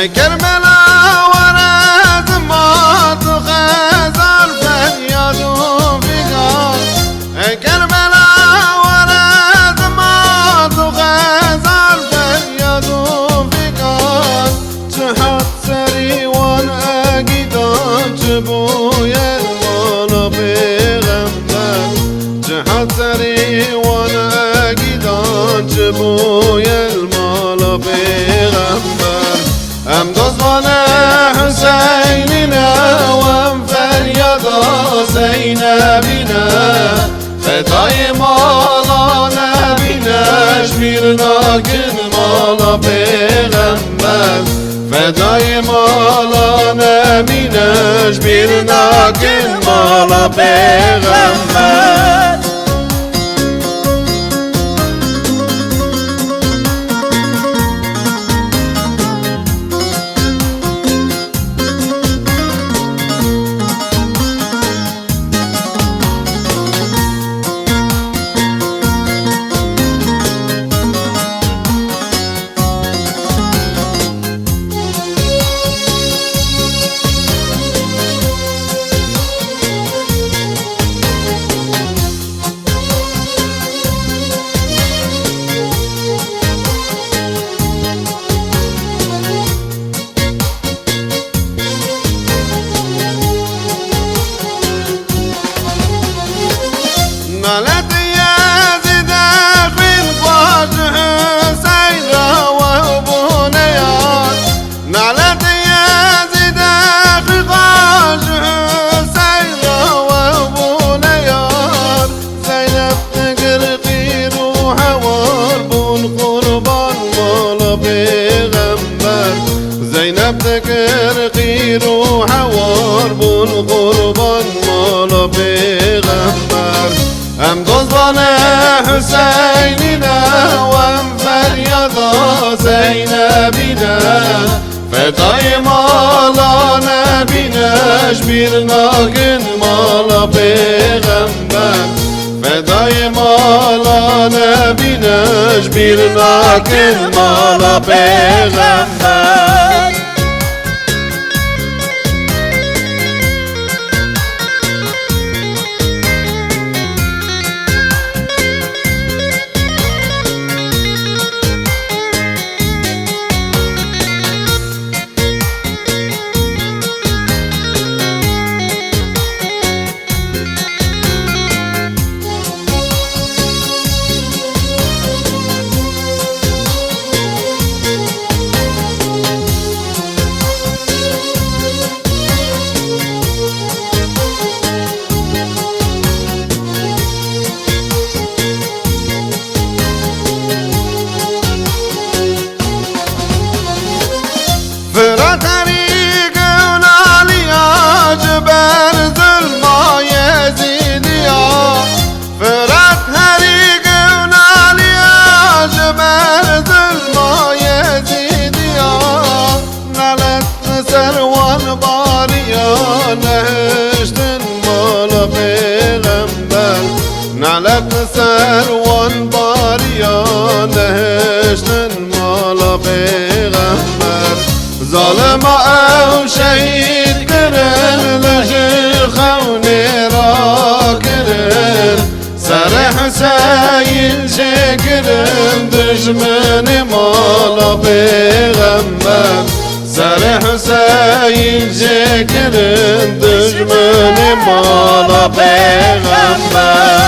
کربلا ورد ما تو خزار فریاد و فیگار کربلا ورد ما تو خزار فریاد و فیگار چهات سری وان اگیدان چبوی المالا پیغمبر چهات سری وان اگیدان چبوی المالا پیغمبر ام دوزمان حسینینا و ام فریادا زینبینا فدای مالا نبینش بیرناکن مالا پیغمبر فدای مالا نبینش بیرناکن مالا پیغمبر نالت يزيد خير فاج حسين وابو نيار نالت يزيد خير فاج حسين وابو نيار زينب تقرقي روح واربون قربان مال بيغمبر زينب تقرقي روح واربون قربان مال بيغمبر ام دوزان حسینینا و ام فریادا زینبینا فدای مالا نبینش بیرناکن مالا پیغمبر فدای مالا نبینش بیرناکن مالا پیغمبر نهشتن مالا پیغمبر نالت سروان باریا نهشتن مالا پیغمبر ظالم او شهید کرن لجی خونی را کرن سر حسین شکرن دشمن مالا پیغمبر سر حسین شکرن دشمن مالا پیغمبر